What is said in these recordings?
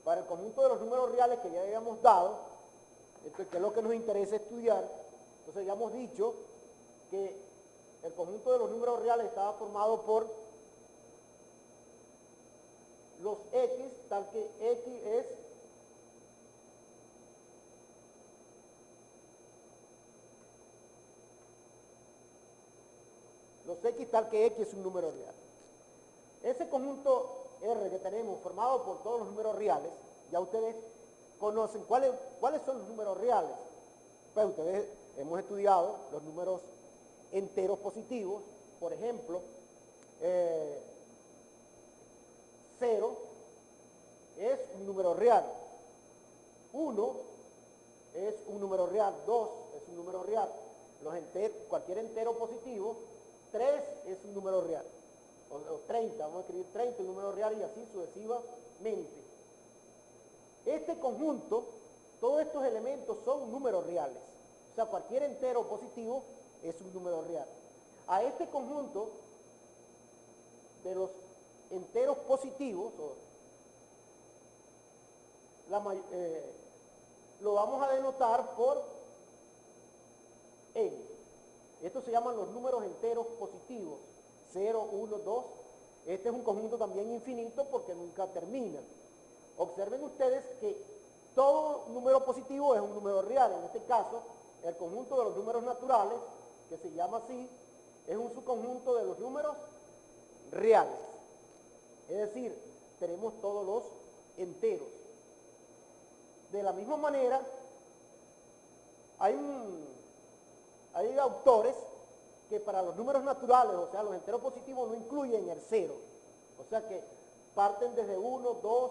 Para el conjunto de los números reales que ya habíamos dado, que es lo que nos interesa estudiar, entonces ya hemos dicho que el conjunto de los números reales estaba formado por los x, tal que x es un número real. Ese conjunto R que tenemos formado por todos los números reales, ya ustedes conocen cuáles son los números reales. Pues ustedes hemos estudiado los números enteros positivos, por ejemplo, 0 es un número real, 1 es un número real, 2 es un número real, cualquier entero positivo, 3 es un número real, o 30, vamos a escribir 30, un número real y así sucesivamente. Este conjunto, todos estos elementos son números reales, o sea, cualquier entero positivo es un número real. A este conjunto de los enteros positivos, lo vamos a denotar por n. Estos se llaman los números enteros positivos, 0, 1, 2. Este es un conjunto también infinito porque nunca termina. Observen ustedes que todo número positivo es un número real. En este caso, el conjunto de los números naturales, que se llama así, es un subconjunto de los números reales. Es decir, tenemos todos los enteros. De la misma manera, hay autores que para los números naturales, o sea, los enteros positivos, no incluyen el 0. O sea que parten desde 1, 2,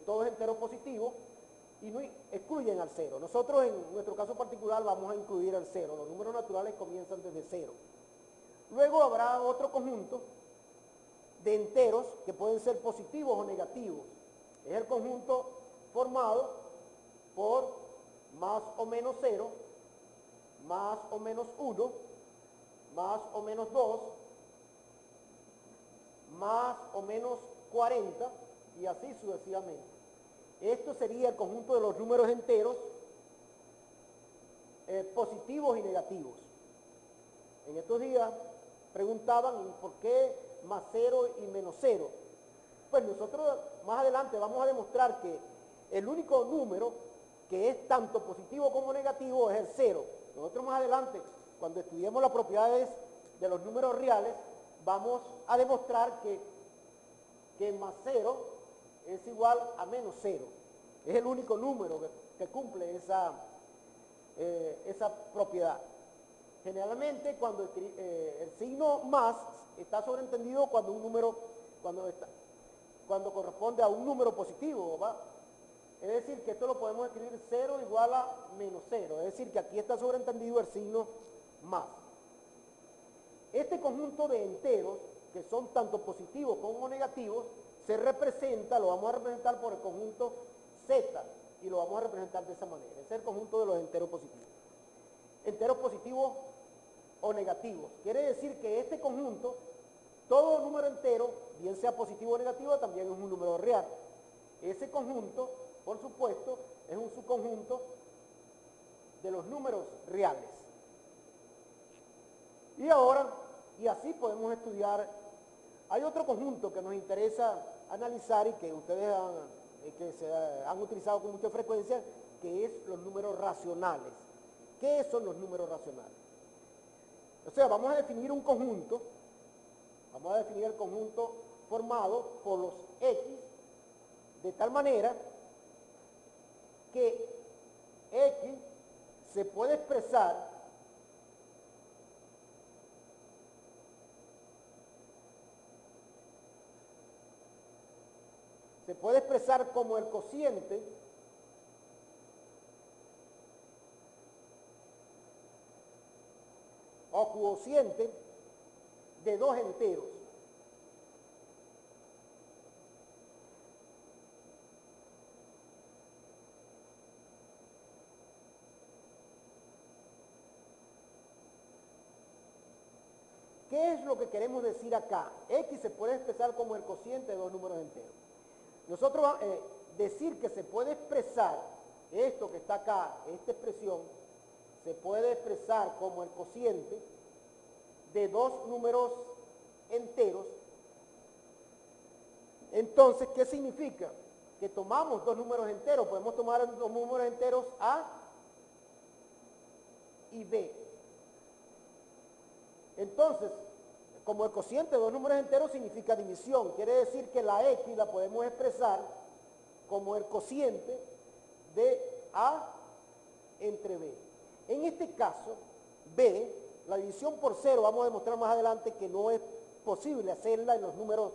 todos enteros positivos, y no excluyen al 0. Nosotros, en nuestro caso particular, vamos a incluir el 0. Los números naturales comienzan desde 0. Luego habrá otro conjunto de enteros que pueden ser positivos o negativos. Es el conjunto formado por más o menos 0, más o menos 1, más o menos 2, más o menos 40 y así sucesivamente. Esto sería el conjunto de los números enteros positivos y negativos. En estos días preguntaban por qué más 0 y menos 0. Pues nosotros más adelante vamos a demostrar que el único número que es tanto positivo como negativo es el 0. Nosotros más adelante, cuando estudiemos las propiedades de los números reales, vamos a demostrar que más 0 es igual a menos 0. Es el único número que cumple esa propiedad. Generalmente cuando el signo más está sobreentendido cuando un número, cuando corresponde a un número positivo, ¿va? Es decir, que esto lo podemos escribir 0 igual a menos 0. Es decir, que aquí está sobreentendido el signo más. Este conjunto de enteros, que son tanto positivos como negativos, se representa, lo vamos a representar por el conjunto Z, y lo vamos a representar de esa manera. Ese es el conjunto de los enteros positivos. Enteros positivos o negativos. Quiere decir que este conjunto, todo número entero, bien sea positivo o negativo, también es un número real. Ese conjunto, por supuesto, es un subconjunto de los números reales. Y ahora, y así podemos estudiar, hay otro conjunto que nos interesa analizar y que ustedes han utilizado con mucha frecuencia, que es los números racionales. ¿Qué son los números racionales? O sea, vamos a definir un conjunto, vamos a definir el conjunto formado por los X, de tal manera que X se puede expresar como el cociente o cociente de dos enteros. ¿qué es lo que queremos decir acá? X se puede expresar como el cociente de dos números enteros. Nosotros decir que se puede expresar esto que está acá, esta expresión, se puede expresar como el cociente de dos números enteros. Entonces, ¿qué significa? Que tomamos dos números enteros, podemos tomar dos números enteros A y B. Entonces, como el cociente de dos números enteros significa división, quiere decir que la X la podemos expresar como el cociente de A entre B. En este caso, B, la división por cero, vamos a demostrar más adelante que no es posible hacerla en los números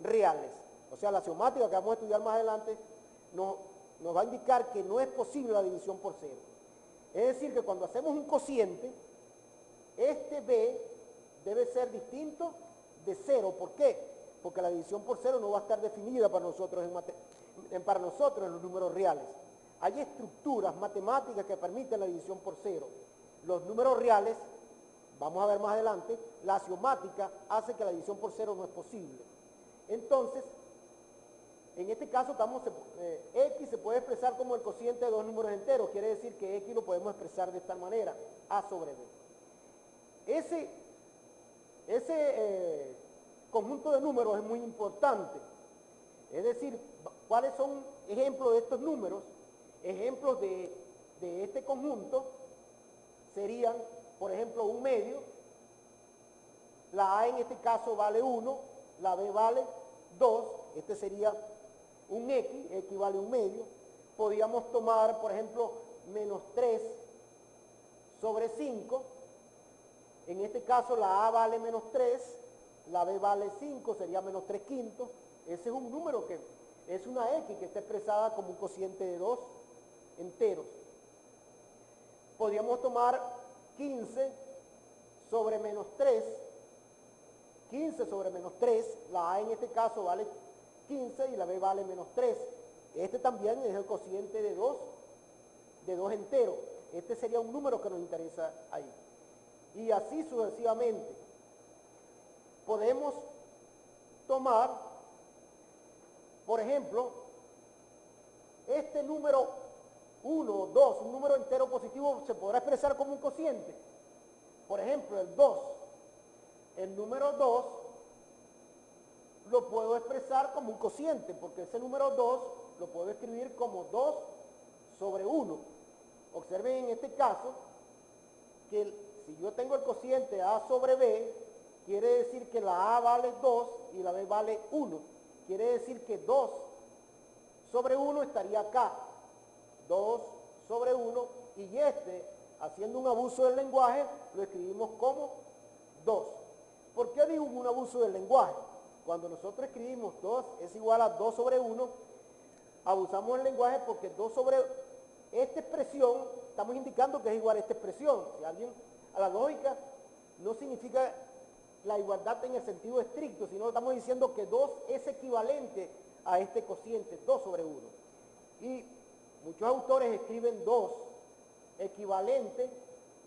reales. O sea, la axiomática que vamos a estudiar más adelante nos va a indicar que no es posible la división por cero. Es decir, que cuando hacemos un cociente, este B debe ser distinto de cero. ¿Por qué? Porque la división por cero no va a estar definida para nosotros en los números reales. Hay estructuras matemáticas que permiten la división por cero. Los números reales, vamos a ver más adelante, la axiomática hace que la división por cero no es posible. Entonces, en este caso X se puede expresar como el cociente de dos números enteros, quiere decir que X lo podemos expresar de esta manera, A sobre B. Ese conjunto de números es muy importante, es decir, ¿cuáles son ejemplos de estos números? Ejemplos de este conjunto serían, por ejemplo, un medio, la A en este caso vale 1, la B vale 2, este sería un X vale un medio. Podríamos tomar, por ejemplo, menos 3 sobre 5, en este caso la A vale menos 3, la B vale 5, sería menos 3 quintos. Ese es un número que es una X que está expresada como un cociente de dos enteros. Podríamos tomar 15 sobre menos 3, 15 sobre menos 3, la A en este caso vale 15 y la B vale menos 3. Este también es el cociente de dos enteros. Este sería un número que nos interesa ahí. Y así sucesivamente. Podemos tomar, por ejemplo, este número 1, 2, un número entero positivo se podrá expresar como un cociente. Por ejemplo, el 2. El número 2 lo puedo expresar como un cociente, porque ese número 2 lo puedo escribir como 2 sobre 1. Observen en este caso que si yo tengo el cociente A sobre B, quiere decir que la A vale 2 y la B vale 1. Quiere decir que 2 sobre 1 estaría acá. 2 sobre 1 y haciendo un abuso del lenguaje, lo escribimos como 2. ¿Por qué digo un abuso del lenguaje? Cuando nosotros escribimos 2 es igual a 2 sobre 1, abusamos del lenguaje porque 2 sobre esta expresión, estamos indicando que es igual a esta expresión. Si alguien, a la lógica, no significa la igualdad en el sentido estricto, sino estamos diciendo que 2 es equivalente a este cociente, 2 sobre 1. Y muchos autores escriben 2 equivalente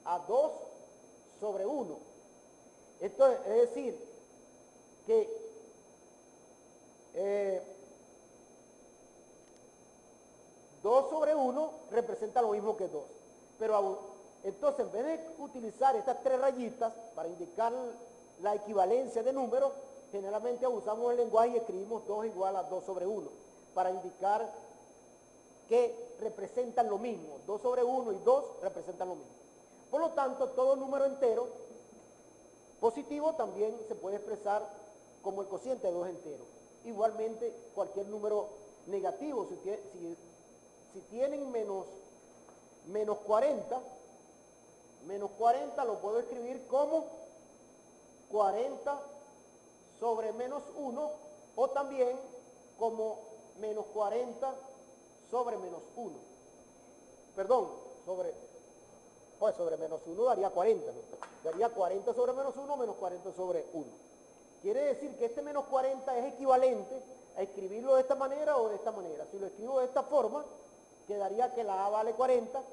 a 2 sobre 1. Esto es decir, que dos sobre 1 representa lo mismo que 2. Pero entonces, en vez de utilizar estas tres rayitas para indicar la equivalencia de números, generalmente abusamos del lenguaje y escribimos 2 igual a 2 sobre 1 para indicar que representan lo mismo. 2 sobre 1 y 2 representan lo mismo. Por lo tanto, todo número entero positivo también se puede expresar como el cociente de dos enteros. Igualmente, cualquier número negativo, si tienen menos 40 lo puedo escribir como 40 sobre menos 1 o también como menos 40 sobre menos 1. Perdón, sobre menos 1 daría 40, ¿no? Daría 40 sobre menos 1 menos 40 sobre 1. Quiere decir que este menos 40 es equivalente a escribirlo de esta manera o de esta manera. Si lo escribo de esta forma, quedaría que la A vale 40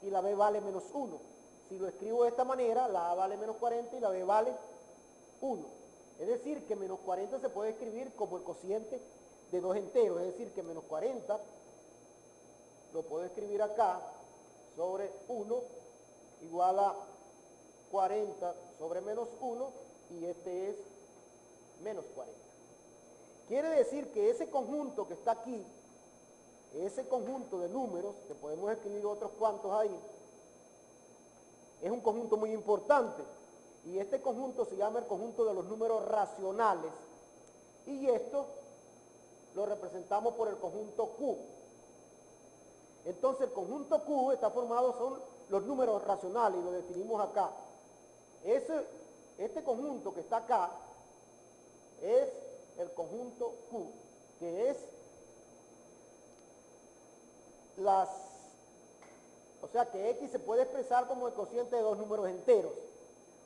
y la B vale menos 1. Si lo escribo de esta manera, la A vale menos 40 y la B vale 1. Es decir, que menos 40 se puede escribir como el cociente de dos enteros. Es decir, que menos 40 lo puedo escribir acá sobre 1 igual a 40 sobre menos 1 y este es menos 40. Quiere decir que ese conjunto que está aquí, ese conjunto de números, que podemos escribir otros cuantos ahí, es un conjunto muy importante. Y este conjunto se llama el conjunto de los números racionales. Y esto lo representamos por el conjunto Q. Entonces el conjunto Q está formado, son los números racionales y lo definimos acá. Este conjunto que está acá es el conjunto Q, que es o sea que X se puede expresar como el cociente de dos números enteros.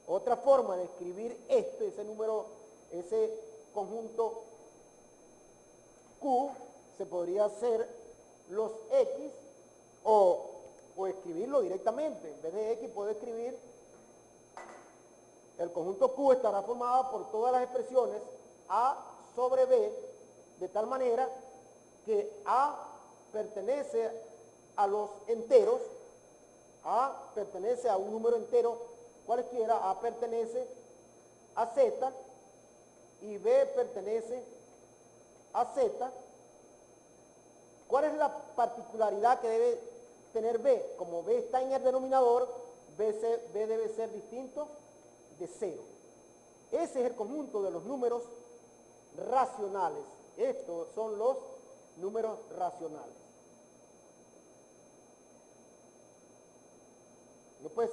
Otra forma de escribir ese conjunto Q, se podría hacer los X o escribirlo directamente. En vez de X puedo escribir el conjunto Q estará formado por todas las expresiones A sobre B, de tal manera que A pertenece a los enteros, A pertenece a un número entero cualquiera, A pertenece a Z y B pertenece a Z. ¿Cuál es la particularidad que debe tener B? Como B está en el denominador, B debe ser distinto de 0. Ese es el conjunto de los números racionales. Estos son los números racionales. Pues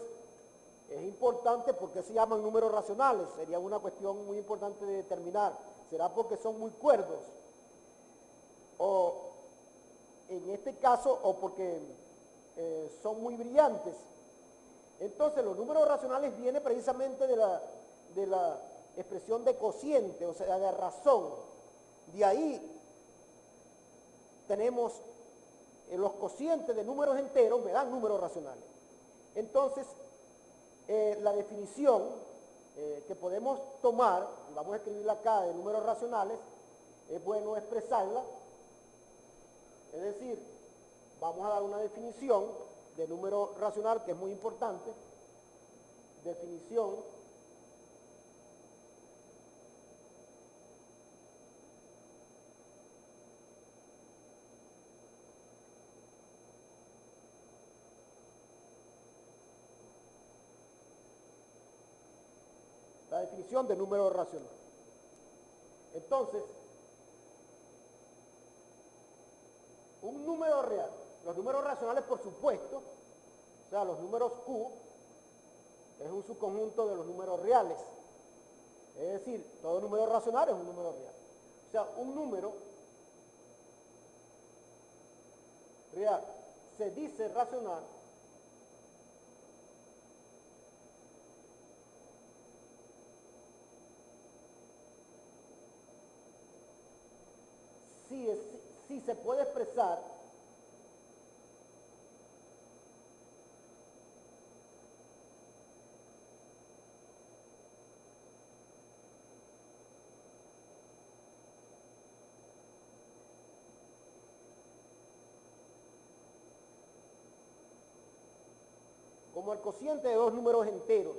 es importante porque se llaman números racionales. Sería una cuestión muy importante de determinar. ¿Será porque son muy cuerdos? O en este caso, o porque son muy brillantes. Entonces los números racionales vienen precisamente de la expresión de cociente, o sea, de razón. De ahí tenemos los cocientes de números enteros, me dan números racionales. Entonces, la definición que podemos tomar, vamos a escribirla acá, de números racionales, es bueno expresarla. Es decir, vamos a dar una definición de número racional que es muy importante. Definición de número racional. Entonces, un número real, los números racionales por supuesto, o sea, los números Q es un subconjunto de los números reales. Es decir, todo número racional es un número real. O sea, un número real se dice racional si se puede expresar como el cociente de dos números enteros.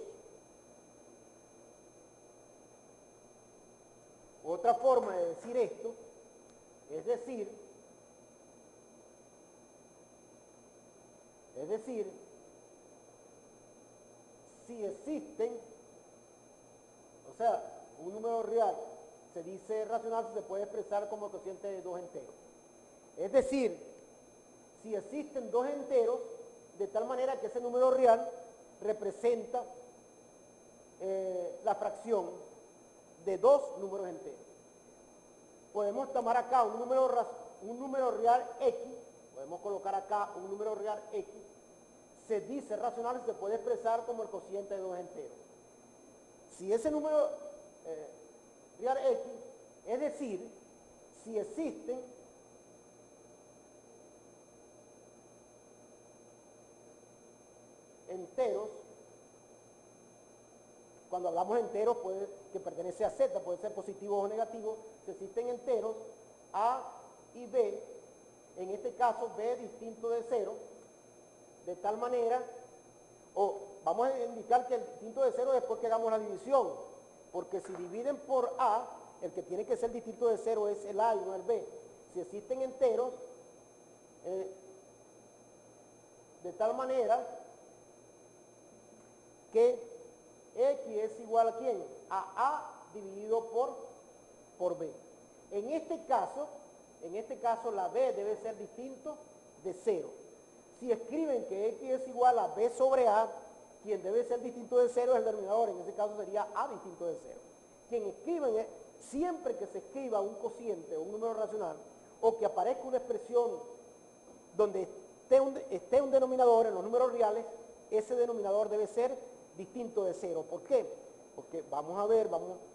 Otra forma de decir esto es decir, si existen, o sea, un número real se dice racional si se puede expresar como cociente de dos enteros. Es decir, si existen dos enteros, de tal manera que ese número real representa la fracción de dos números enteros. Podemos tomar acá un número real X, podemos colocar acá un número real X, se dice racional y se puede expresar como el cociente de dos enteros. Si ese número real X, es decir, si existen enteros, cuando hablamos de enteros, que pertenece a Z, puede ser positivo o negativo. Si existen enteros A y B, en este caso B distinto de 0, de tal manera, o vamos a indicar que el distinto de 0 después que hagamos la división, porque si dividen por A, el que tiene que ser distinto de 0 es el A y no el B. Si existen enteros, de tal manera que X es igual a ¿quién? A A dividido por B. En este caso la B debe ser distinto de 0. Si escriben que X es igual a B sobre A, quien debe ser distinto de 0 es el denominador, en ese caso sería A distinto de 0. Quien escriben, siempre que se escriba un cociente o un número racional, o que aparezca una expresión donde esté un denominador en los números reales, ese denominador debe ser distinto de 0. ¿Por qué? Porque vamos a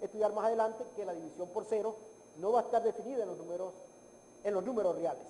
estudiar más adelante que la división por 0 no va a estar definida en los números reales.